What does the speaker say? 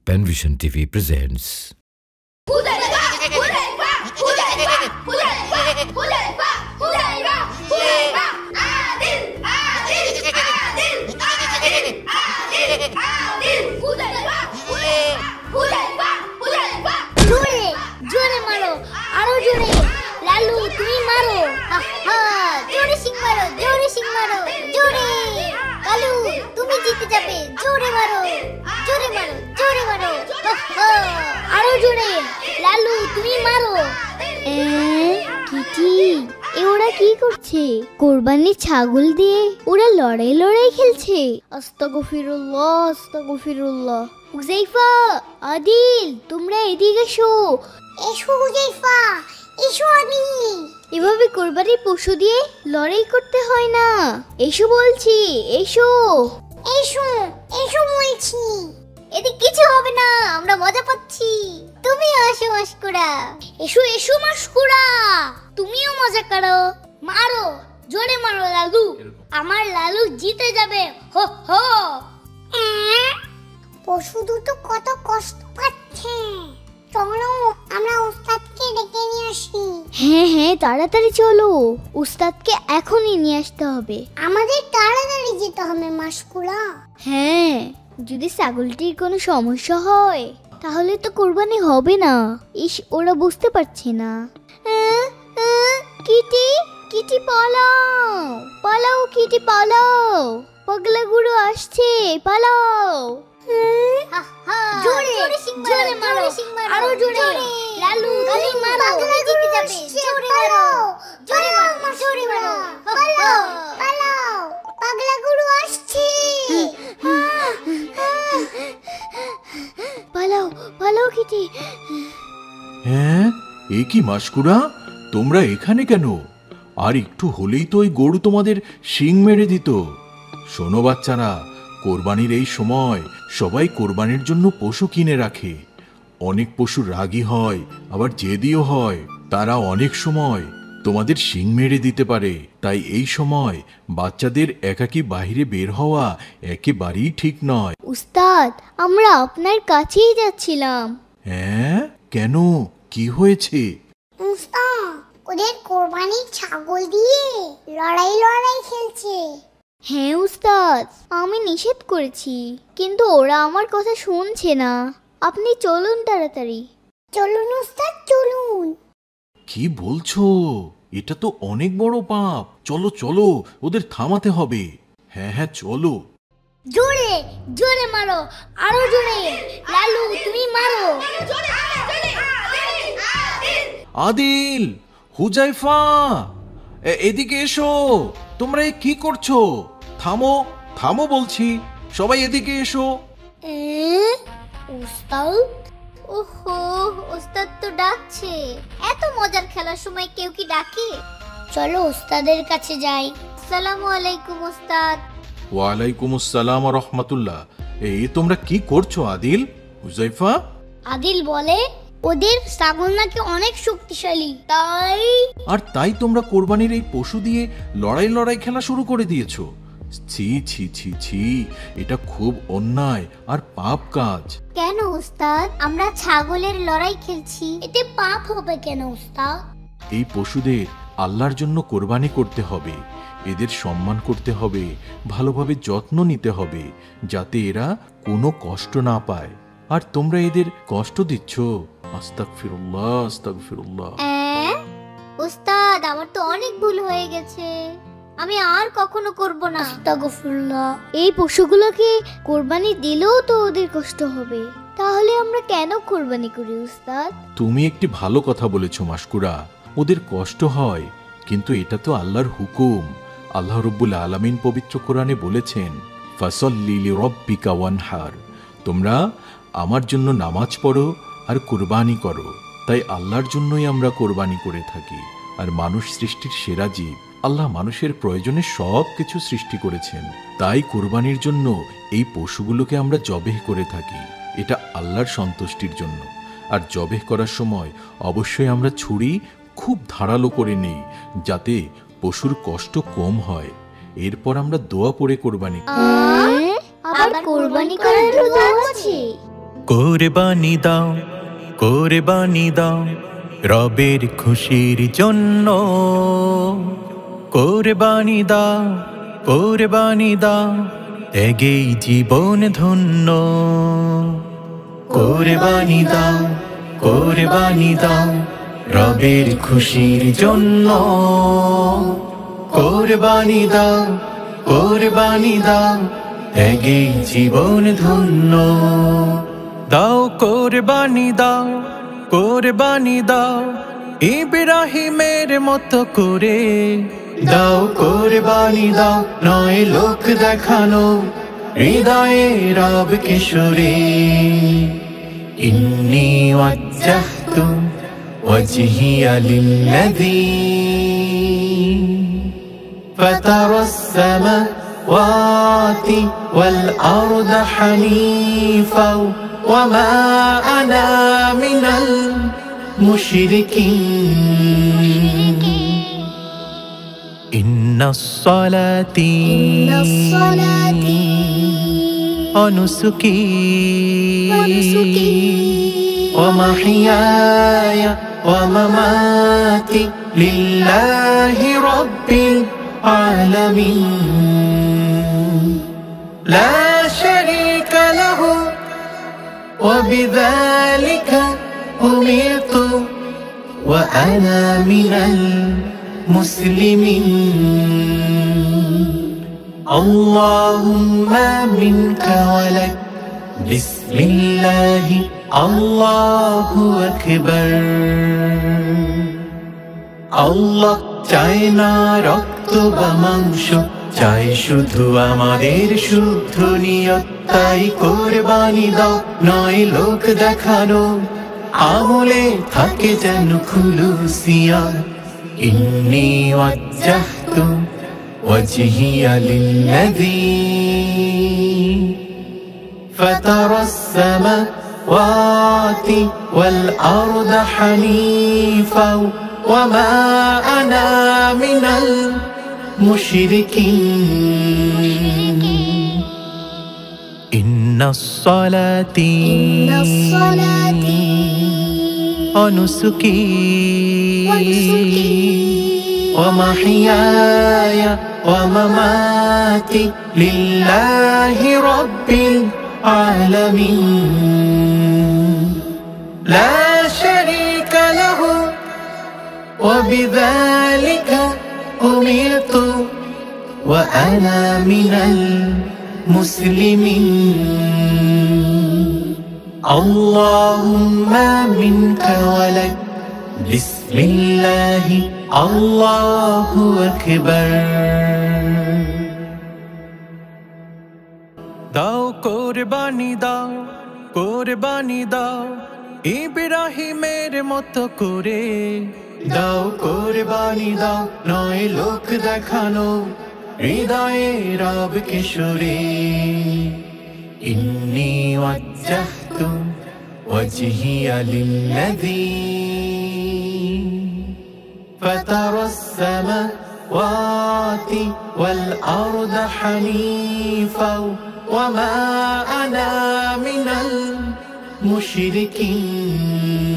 Penvision TV presents. জোরে মারো, আরো জোরে। লালু তুমি মারো, জোরে সিং মারো, জোরে সিং মারো, জোরে। লালু তুমি জিতে যাবে, জোরে মারো, জোরে মারো, জোরে মারো, আরো জোরে। লালু তুমি মারো। কিটি, ওরা কি করছে? কোরবানির ছাগল দিয়ে ওরা লড়াই লড়াই খেলছে। আস্তাগফিরুল্লাহ, আস্তাগফিরুল্লাহ। হুজাইফা, আদিল, তোমরা এদিকে এসো। এসো হুজাইফা, এসো আদিল। এভাবে কোরবানির পশু দিয়ে লড়াই করতে হয় না। এসো বলছি, এসো এসো এসো বলছি। এদিকে কিছু হবে না, আমরা মজা পাচ্ছি। তুমি আসো মাসকুরা। এসো এসো মাসকুরা, তুমিও মজা করো। মারো, জোরে মারো লালু। আমার লালু জিতে যাবে। হো হো। পশু দুটো কত কষ্ট পাচ্ছে। চলো আমরা উস্তাদকে ডেকে নিয়ে আসি। হ্যাঁ হ্যাঁ, তাড়াতাড়ি চলো, উস্তাদকে এখনই নিয়ে আসতে হবে। আমাদের তাড়াতাড়ি যেতে হবে মাসকুরা। হ্যাঁ, যদি ছাগলটির কোনো সমস্যা হয় তাহলে তো কোরবানি হবে না। ওরা বুঝতে পারছে না। কিটি, কিটি পালাও, পালাও কিটি পালাও, পাগলা গুরু আসছে, পালাও। জোরে জোরে মারো, আরো জোরে। লালু তুমি মারো, পাগলা জিতে যাবে। জোরে মারো, জোরে মারো, জোরে মারো। পালাও পালাও, পাগলা গুরু আসছে। পালাও পালাও কিটি। হ্যাঁ, এ কি মাসকুরা, তোমরা এখানে কেন? আর একটু হলেই তো ওই গরু তোমাদের শিং মেরে দিত। শোনো বাচ্চারা, কোরবানির এই সময় সবাই কোরবানির জন্য পশু কিনে রাখে। অনেক পশু রাগী হয়, আবার জেদিও হয়। তারা অনেক সময় তোমাদের শিং মেরে দিতে পারে। তাই এই সময় বাচ্চাদের একাকী বাইরে বের হওয়া একেবারেই ঠিক নয়। উস্তাদ, আমরা আপনার কাছেই যাচ্ছিলাম। হ্যাঁ, কেন, কি হয়েছে? উস্তাদ, ওদের কোরবানির ছাগল দিয়ে লড়াই লড়াই খেলছে। হ্যাঁ উস্তাদ, আমি নিষেধ করেছি, কিন্তু ওরা আমার কথা শুনছে না। আপনি চলুন তাড়াতাড়ি। চলুন উস্তাদ, চলুন। কি বলছো? এটা তো অনেক বড় পাপ। চলো চলো, ওদের থামাতে হবে। হ্যাঁ হ্যাঁ, চলো। জোরে জোরে মারো, আরো জোরে। লালু তুমি মারো। আদিল, হুজাইফা, এদিকে এসো। তোমরা কি করছো? থামো থামো বলছি, সবাই এদিকে এসো। উস্তাদ, ওহো, উস্তাদ তো ডাকছে। এত মজার খেলার সময় কেউ কি ডাকে? চলো উস্তাদের কাছে যাই। আসসালামু আলাইকুম উস্তাদ। ওয়ালাইকুম আসসালাম ওয়া রাহমাতুল্লাহ। এই তোমরা কি করছো আদিল, হুজাইফা? আদিল বলে ওদের ছাগল নাকি অনেক শক্তিশালী, তাই তোমরা কোরবানির এই পশু দিয়ে লড়াই লড়াই খেলা শুরু করে দিয়েছো। ছি ছি ছি ছি, এটা খুব অন্যায় আর পাপ কাজ। কেন উস্তাদ? আমরা ছাগলের লড়াই খেলছি, এতে পাপ হবে কেন উস্তাদ? এই পশুদের আল্লাহর জন্য কোরবানি করতে হবে, এদের সম্মান করতে হবে, ভালোভাবে যত্ন নিতে হবে, যাতে এরা কোনো কষ্ট না পায়। আর তোমরা এদের কষ্ট দিচ্ছ। আস্তাগফিরুল্লাহ, আস্তাগফিরুল্লাহ। উস্তাদ, আমার তো অনেক ভুল হয়ে গেছে, আমি আর কখনো করব না। আস্তাগফিরুল্লাহ। এই পশুগুলোকে কোরবানি দিলেও তো ওদের কষ্ট হবে, তাহলে আমরা কেন কোরবানি করি উস্তাদ? তুমি একটি ভালো কথা বলেছো মাসকুরা। ওদের কষ্ট হয়, কিন্তু এটা তো আল্লাহর হুকুম। আল্লাহ রাব্বুল আলামিন পবিত্র কোরআনে বলেছেন, ফাসাল্লি লিরাব্বিকা ওয়ানহার। তোমরা আমার জন্য নামাজ পড়ো আর কোরবানি করো। তাই আল্লাহর জন্যই আমরা কোরবানি করে থাকি। আর মানুষ সৃষ্টির সেরা জীব। আল্লাহ মানুষের প্রয়োজনে সব কিছু সৃষ্টি করেছেন। তাই কোরবানির জন্য এই পশুগুলোকে আমরা জবেহ করে থাকি। এটা আল্লাহর সন্তুষ্টির জন্য। আর জবেহ করার সময় অবশ্যই আমরা ছুরি খুব ধারালো করে নেই, যাতে পশুর কষ্ট কম হয়। এরপর আমরা দোয়া পড়ে কোরবানি করি। আবার কোরবানি করার দোয়া আছে? কোরবানি দাও, কোরবানি দাও রবের খুশির জন্য। কোরবানি দাও, কোরবানি দাও ত্যাগেই জীবন ধন্য। কোরবানি দাও, কোরবানি দাও রবের খুশির জন্য। কোরবানি দাও, কোরবানি দাও ত্যাগেই জীবন ধন্য। দাও কোরবানি দাও, কোরবানি দাও ইব্রাহিমের মতো করে। দাও কোরবানি দাও, নয় লোক দেখানো হৃদয়ে রব কিশোরে। ইন্নী ওয়াজ্জাহতু ওয়াজহিয়া লিল্লাযী ফাতারাস সামাওয়াতি ওয়াল আরদা হানিফা ওয়ামা আনা মিনাল মুশরিকিন। ইন্নাস সালাতি ওয়া নুসুকি ওয়া মাহইয়ায়া ওয়া মামাতি লিল্লাহি রাব্বিল আলামিন। লা শারীকা লাহু ওয়া বিযালিকা উমিরতু ওয়া আনা মিনাল মুসলিমিন। আল্লাহুম্মা মিনকা ওয়া লাক বিসমিল্লাহি আল্লাহু আকবার। আল্লাহ চায় না রক্ত বা মাংস, চাই শুধু আমাদের শুদ্ধ নিয়ত। তাই কোরবানি দাও, নয় লোক দেখানো আমলে থাকে যেন খুলুসিয়াত। ইন্নী ওয়াজ্জাহতু ওয়াজহিয়া লিল্লাযী ফাতারাস সামাওয়াতি ওয়াল আরদা হানিফা ওয়ামা আনা মিনাল মুশরিকিন। ইন্নাস সালাতি ওয়া নুসুকি ওয়া মাহইয়ায়া ওয়া মামাতি লিল্লাহি রাব্বিল আলামিন। লা শারীকা লাহু ওয়া বিযালিকা উমিরতু ওয়া আনা মিনাল মুসলিমিন। আল্লাহুম্মা মিনকা ওয়া লাক বিসমিল্লাহি আল্লাহু আকবার। দাও কোরবানি দাও, কোরবানি দাও ইব্রাহিমের মতো করে। দাও কোরবানি দাও, নয় লোক দেখানো হৃদয়ে রব কিশোরে। ইন্নী ওয়াজ্জাহতু ওয়াজহিয়া লিল্লাযী ফাতারাস সামাওয়াতি ওয়াল আরদা হানিফা ওয়ামা আনা মিনাল মুশরিকিন।